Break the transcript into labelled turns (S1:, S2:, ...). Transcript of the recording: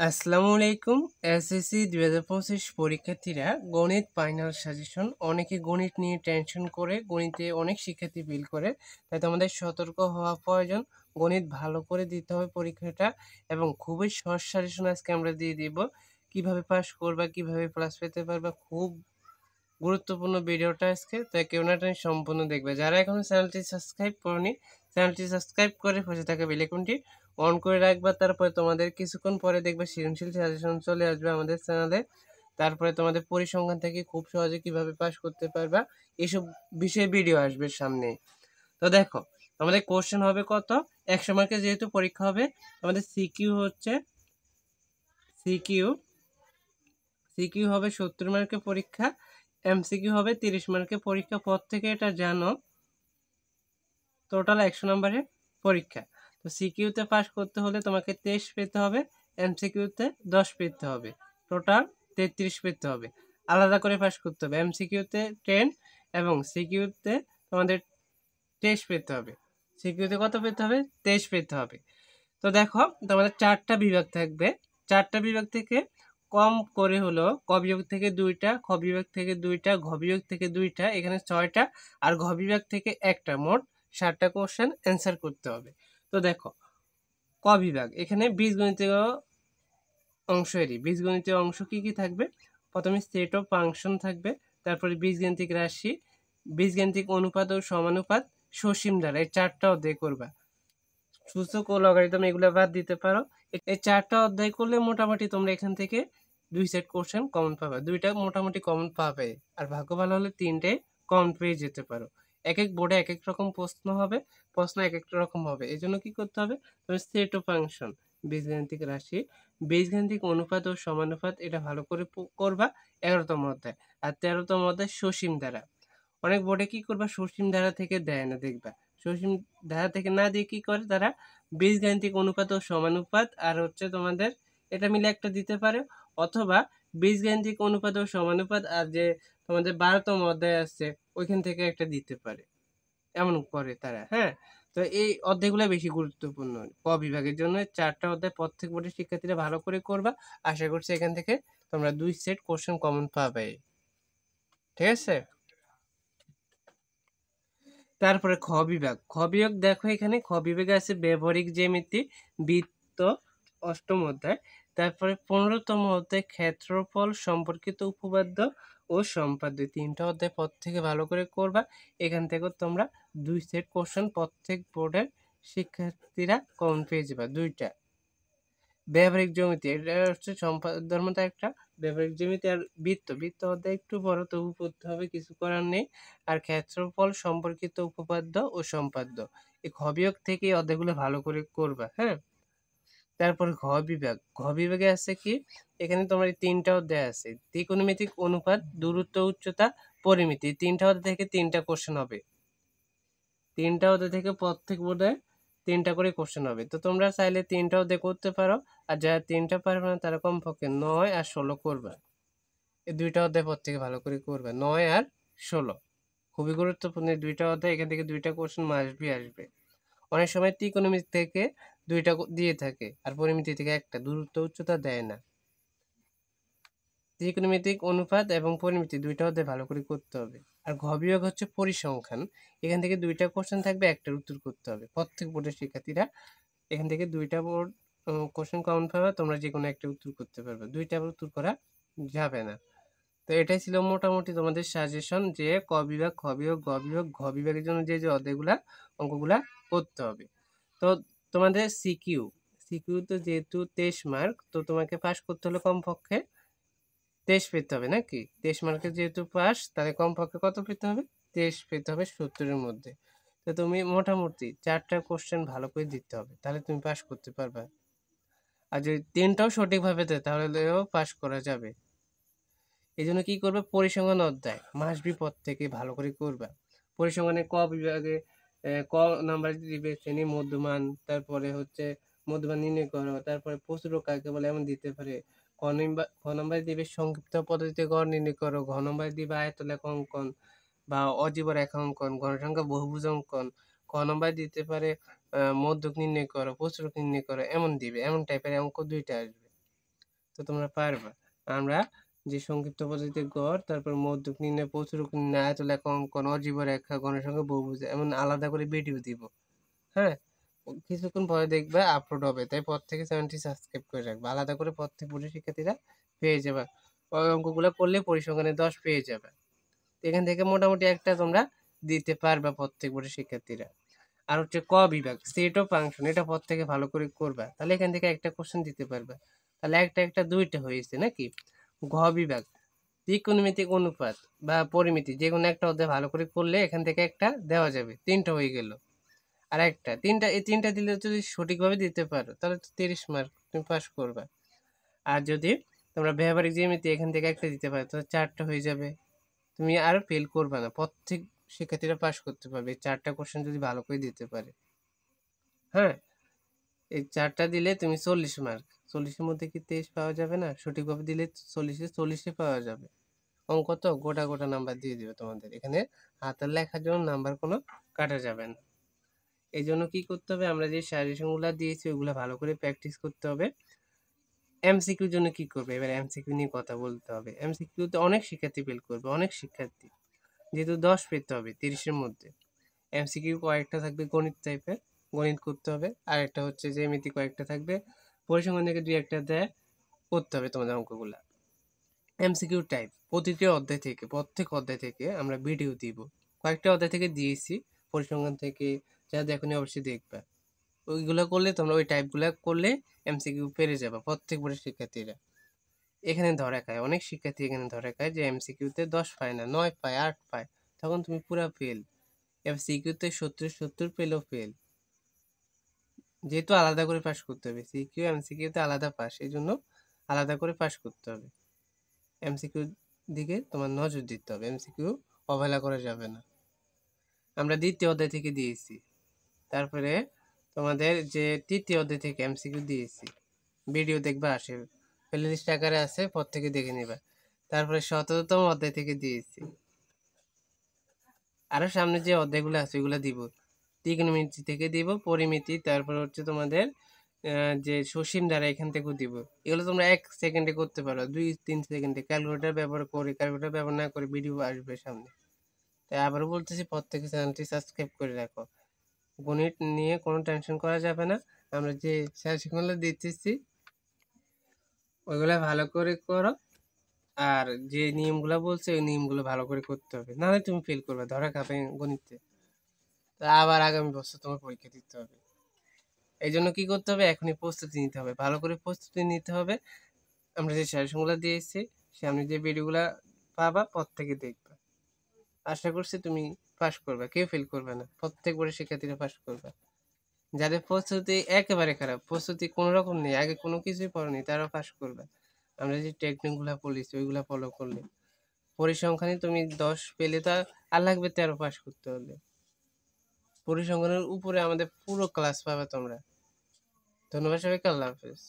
S1: আসসালামু আলাইকুম। এসএসসি 2025 পরীক্ষার্থীরা গণিত ফাইনাল সাজেশন। অনেকে গণিত নিয়ে টেনশন করে, গণিতে অনেক শিক্ষার্থী ফেল করে, তাই তোমাদের সতর্ক হওয়া প্রয়োজন। গণিত ভালো করে দিতে হবে পরীক্ষাটা, এবং খুবই সহজ সাজেশন আজকে আমরা দিয়ে দিব। কিভাবে পাস করবা, কিভাবে প্লাস পেতে পারবা, খুব গুরুত্বপূর্ণ ভিডিওটা আজকে, তাই কেউ না টেনে সম্পূর্ণ দেখবে। যারা এখনো চ্যানেলটি সাবস্ক্রাইব করনি, চ্যানেলটি সাবস্ক্রাইব করে পাশে থাকা বেল আইকনটি অন করে রাখবা। তারপরে তোমাদের কিছুক্ষণ পরে দেখবে সৃজনশীল সাজেশন চলে আসবে আমাদের চ্যানেলে। তারপরে তোমাদের পরিসংখ্যান থেকে খুব সহজে কিভাবে পাস করতে পারবা এসব বিষয়ে ভিডিও আসবে সামনে। তো দেখো, আমাদের কোশ্চেন হবে কত, 100 মার্কের যেহেতু পরীক্ষা হবে, আমাদের সিকিউ হচ্ছে সিকিউ সিকিউ হবে 70 মার্কের পরীক্ষা, এমসিকিউ হবে 30 মার্কের পরীক্ষা। পর থেকে এটা জানো, টোটাল 100 নম্বরের পরীক্ষা। তো সিকিউতে পাস করতে হলে তোমাকে 23 পেতে হবে, এমসিকিউতে 10 পেতে হবে, টোটাল 33 পেতে হবে। আলাদা করে পাস করতে হবে, এমসিকিউতে 10 এবং সিকিউতে তোমাদের 23 পেতে হবে। সিকিউতে কত পেতে হবে? 23 পেতে হবে। তো দেখো, তোমাদের 4টা বিভাগ থাকবে। 4টা বিভাগ থেকে কম করে হলো ক বিভাগ থেকে 2টা, খ বিভাগ থেকে 2টা, ঘ বিভাগ থেকে 2টা, এখানে 6টা, আর ঘ বিভাগ থেকে 1টা, মোট 7টা কোশ্চেন অ্যান্সার করতে হবে। তো দেখো, ক বিভাগ, এখানে বীজগণিতীয় অংশেরই বীজগণিতীয় অংশ কি কি থাকবে? প্রথমে সেট অফ ফাংশন থাকবে, তারপরে বীজগাণিতিক রাশি, বীজগাণিতিক অনুপাত ও সমানুপাত, সসীম দ্বারা, এই 4টা অধ্যায় করবা। সূচক ও লগারিদম এগুলো বাদ দিতে পারো। এই 4টা অধ্যায় করলে মোটামুটি তোমরা এখান থেকে 2 সেট কোশ্চেন কমন পাবে, 2টা মোটামুটি কমন পাবে, আর ভাগ্য ভালো হলে 3টে কমন পেয়ে যেতে পারো। এক এক বোর্ডে এক এক রকম প্রশ্ন হবে, প্রশ্ন এক একটা রকম হবে। এই জন্য কি করতে হবে, তুমি সেট ও ফাংশন, বীজগাণিতিক রাশি, বীজগাণিতিক অনুপাত ও সমানুপাত, এটা ভালো করে করবা 11তম অধ্যায়। আর 13তম অধ্যায় সসীম ধারা। অনেক বোর্ডে কি করবা, সসীম ধারা থেকে দেয় না, দেখবা সসীম ধারা থেকে না দিয়ে কি করে তারা, বীজগাণিতিক অনুপাত ও সমানুপাত আর হচ্ছে তোমাদের এটা মিলে একটা দিতে পারে, অথবা বীজগাণিতিক অনুপাত ও সমানুপাত আর যে তোমাদের 12তম অধ্যায় আছে ওইখান থেকে একটা দিতে পারে, এমন করে তারা। হ্যাঁ, তো এই অধ্যায়গুলো বেশি গুরুত্বপূর্ণ ক বিভাগের জন্য। 4টা অধ্যায় প্রত্যেক বোর্ডের শিক্ষার্থীরা ভালো করে করবা, আশা করছি এখান থেকে তোমরা 2 সেট কোশ্চেন কমন পাবে। ঠিক আছে। তারপরে খ বিভাগ, খ বিভাগ দেখো, এখানে খ বিভাগে আছে ব্যবহারিক জ্যামিতি, বৃত্ত, 8ম অধ্যায়। তারপরে 15তম অধ্যায় ক্ষেত্রফল সম্পর্কিত উপপাদ্য ও সম্পাদ্য, 3টা অধ্যায় প্রত্যেকে ভালো করে করবা। এখান থেকে তোমরা 2 সেট কোশ্চেন প্রত্যেক বোর্ডের শিক্ষার্থীরা কমন পেয়ে যাবে, 2টা। ব্যবহারিক জ্যামিতি, এটা হচ্ছে সম্পাদ্যের মধ্যে একটা। ব্যবহারিক জ্যামিতি আর বৃত্ত, বৃত্ত অধ্যায় একটু বড়, তবু পড়তে হবে, কিছু করার নেই। আর ক্ষেত্রফল সম্পর্কিত উপপাদ্য ও সম্পাদ্য, এই খ বিভাগ থেকে এই অধ্যায়গুলো ভালো করে করবা। হ্যাঁ, তারপর ঘ বিভাগ, ঘ বিভাগে আছে কি, এখানে তোমার 3টা অধ্যায় আছে, ত্রিকোণমিতিক অনুপাত, দূরত্ব, উচ্চতা, পরিমিতি। 3টা অধ্যায় থেকে 3টা কোশ্চেন হবে, 3টা অধ্যায় থেকে প্রত্যেক বোর্ডে 3টা করে কোশ্চেন হবে। তো তোমরা চাইলে 3টা অধ্যায় করতে পারো, আর যারা 3টা পারবে না তারা কমপক্ষে 9 আর 16 করবে। এই 2টা অধ্যায় প্রত্যেকে ভালো করে করবে, 9 আর 16, খুবই গুরুত্বপূর্ণ এই 2টা অধ্যায়। এখান থেকে 2টা কোশ্চেন মাসবি আসবে। অনেক সময় ত্রিকোণমিতি থেকে 2টা দিয়ে থাকে, আর পরিমিতি থেকে একটা, দূরত্ব উচ্চতা দেয় না। ত্রিকোণমিতিক অনুপাত এবং পরিমিতি 2টা অধ্যায় ভালো করে করতে হবে। আর ঘ বিভাগ হচ্ছে পরিসংখ্যান, এখান থেকে 2টা কোশ্চেন থাকবে, একটার উত্তর করতে হবে। প্রত্যেক বোর্ডের শিক্ষার্থীরা এখান থেকে 2টা বোর্ড কোশ্চেন কমন পাবে, তোমরা যে কোনো একটা উত্তর করতে পারবে, 2টা উত্তর করা যাবে না। তো এটাই ছিল মোটামুটি তোমাদের সাজেশন, যে ক বিভাগ, খ বিভাগ, গ বিভাগ, ঘ বিভাগের জন্য যে যে অধ্যায়গুলা অঙ্কগুলা করতে হবে। তো তোমাদের সিকিউ তো যেহেতু 23 মার্ক, তো তোমাকে পাস করতে হলে কমপক্ষে 23 পেতে হবে নাকি? 23 মার্কের যেহেতু পাস, তাহলে কমপক্ষে কত পেতে হবে? 23 পেতে হবে 70-এর মধ্যে। তো তুমি মোটামুটি 4টা কোশ্চেন ভালো করে দিতে হবে, তাহলে তুমি পাস করতে পারবে। আর যদি 3টাও সঠিকভাবে দেয় তাহলেও পাস করা যাবে। এই জন্য কি করবে, পরিসংখ্যান অধ্যায় মাসবি পদ থেকে ভালো করে করবা। পরিসংখ্যানে ক বিভাগে ক নাম্বার দিবে শ্রেণী মধ্যমান, তারপরে হচ্ছে মধ্যমান নির্ণয় করো, তারপরে প্রচুরক কাকে বলে এমন দিতে পারে। ক নাম্বার দিবে সংক্ষিপ্ত পদ্ধতিতে গড় নির্ণয় করো, ঘ নাম্বার দিবে আয়তলেখ অঙ্কন বা অজীব রেখা অঙ্কন, ঘনসংখ্যা বহুভুজ অঙ্কন, ক নাম্বার দিতে পারে মধ্যক নির্ণয় করো, প্রচুরক নির্ণয় করো, এমন দিবে, এমন টাইপের অঙ্ক 2টা আসবে। তো তোমরা পারবা। আমরা যে সংক্ষিপ্ত পদ্ধতিতে গড়, তারপর মধ্যক নির্ণয়, প্রচুরক নির্ণয়, আয়তলেখা অঙ্কন, অজীব রেখা, গণসংখ্যা, বহুভুজ এমন আলাদা করে ভিডিও দিব। হ্যাঁ, কিছুক্ষণ পরে দেখবে আপলোড হবে, তাই পর থেকে চ্যানেলটি সাবস্ক্রাইব করে রাখবে। আলাদা করে প্রত্যেক বোর্ডের শিক্ষার্থীরা পেয়ে যাবে। ওই অঙ্কগুলো করলে পরিসংখ্যানে 10 পেয়ে যাবে। এখান থেকে মোটামুটি একটা তোমরা দিতে পারবা প্রত্যেক বোর্ডের শিক্ষার্থীরা। আর হচ্ছে ক বিভাগ সেট ও ফাংশন, এটা পর থেকে ভালো করে করবা, তাহলে এখান থেকে একটা কোশ্চেন দিতে পারবা। তাহলে একটা দুইটা হয়েছে নাকি। ঘ বিভাগ ত্রিকোণমিতিক অনুপাত বা পরিমিতি, যে কোনো একটা অধ্যায় ভালো করে করলে এখান থেকে একটা দেওয়া যাবে, তিনটা হয়ে গেল। আর একটা এই তিনটা দিলে যদি সঠিকভাবে দিতে পারো তাহলে তো 30 মার্ক তুমি পাস করবা। আর যদি তোমরা ব্যবহারিক জ্যামিতি এখান থেকে একটা দিতে পারো তাহলে 4টা হয়ে যাবে, তুমি আর ফেল করবে না, প্রত্যেক শিক্ষার্থীরা পাস করতে পারবে 4টা কোশ্চেন যদি ভালো করে দিতে পারে। হ্যাঁ, এই 4টা দিলে তুমি 40 মার্ক, 40-এর মধ্যে কি 23 পাওয়া যাবে না? সঠিকভাবে দিলে 40-এ পাওয়া যাবে। অঙ্ক তো গোটা গোটা নাম্বার দিয়ে দিবে তোমাদের, এখানে হাতের লেখার জন্য নাম্বার কোনো কাটা যাবে না। এই জন্য কি করতে হবে, আমরা যে সাজেশনগুলো দিয়েছি ওইগুলো ভালো করে প্র্যাকটিস করতে হবে। এমসিকিউর জন্য কি করবে, এবার এমসিকিউ নিয়ে কথা বলতে হবে। এমসিকিউতে অনেক শিক্ষার্থী ফেল করবে, অনেক শিক্ষার্থী, যেহেতু 10 পেতে হবে 30-এর মধ্যে। এমসিকিউ কয়েকটা থাকবে গণিত টাইপের, গণিত করতে হবে। আর একটা হচ্ছে জ্যামিতি কয়েকটা থাকবে, পরিসংখ্যান থেকে 2-একটা দেয়, করতে হবে তোমাদের অঙ্কগুলা। এমসিকিউ টাইপ প্রতিটি অধ্যায় থেকে, প্রত্যেক অধ্যায় থেকে আমরা ভিডিও দিব। কয়েকটা অধ্যায় থেকে দিয়েছি, পরিসংখ্যান থেকে যা দেখনি অবশ্যই দেখবা। ওইগুলো করলে তোমরা ওই টাইপগুলো করলে এমসিকিউ পেরে যাবে প্রত্যেক বোর্ডের শিক্ষার্থীরা। এখানে ধরা খায়, অনেক শিক্ষার্থী এখানে ধরা খায় যে এমসিকিউতে 10 পায় না, 9 পায়, 8 পায়, তখন তুমি পুরা ফেল। এমসিকিউতে 70 পেলেও ফেল, যেহেতু আলাদা করে পাস করতে হবে। সিকিউ এমসিকিউতে আলাদা পাস, এই জন্য আলাদা করে পাস করতে হবে। এমসিকিউ দিকে তোমার নজর দিতে হবে, এমসিকিউ অবহেলা করা যাবে না। আমরা দ্বিতীয় অধ্যায় থেকে দিয়েছি, তারপরে তোমাদের যে তৃতীয় অধ্যায় থেকে এমসিকিউ দিয়েছি, ভিডিও দেখবা আসে, প্লেলিস্ট আকারে আছে, প্রত্যেকে দেখে নিবা। তারপরে 17তম অধ্যায় থেকে দিয়েছি, আরো সামনে যে অধ্যায়গুলো আছে ওইগুলো দিব। ত্রিকোণমিতি থেকে দিব, পরিমিতি, তারপর হচ্ছে তোমাদের যে সসীম দ্বারা এখান থেকেও দিব। এগুলো তোমরা 1 সেকেন্ডে করতে পারো, 2-3 সেকেন্ডে, ক্যালকুলেটর ব্যবহার করে, ক্যালকুলেটর ব্যবহার না করে ভিডিও আসবে সামনে। তাই আবারও বলতেছি, প্রত্যেকে চ্যানেলটি সাবস্ক্রাইব করে রাখো। গণিত নিয়ে কোনো টেনশন করা যাবে না, আমরা যে সাজেশনগুলো দিতেছি ওইগুলো ভালো করে করো। আর যে নিয়মগুলো বলছে ওই নিয়মগুলো ভালো করে করতে হবে, নাহলে তুমি ফেল করবে, ধরা খাবে গণিতে। তা আবার আগামী বছর তোমার পরীক্ষা দিতে হবে। এই জন্য কি করতে হবে, এখনই প্রস্তুতি নিতে হবে, ভালো করে প্রস্তুতি নিতে হবে। আমরা যে সাজেশনগুলো দিয়েছি, সামনে যে ভিডিওগুলো পাবা প্রত্যেকে দেখবা। আশা করছি তুমি পাস করবে, কেউ ফেল করবে না, প্রত্যেক বছর শিক্ষার্থীরা পাস করবে। যাদের প্রস্তুতি একেবারে খারাপ, প্রস্তুতি কোনো রকম নেই, আগে কোনো কিছুই পড়েনি, তারা পাস করবে। আমরা যে টেকনিকগুলো বলেছি ওইগুলো ফলো করলে পরিসংখ্যানে তুমি 10 পেলে তা আর লাগবে 13 পাস করতে হলে। পরিসংখ্যানের উপরে আমাদের পুরো ক্লাস পাবে তোমরা। ধন্যবাদ সবাইকে, আল্লাহ হাফেজ।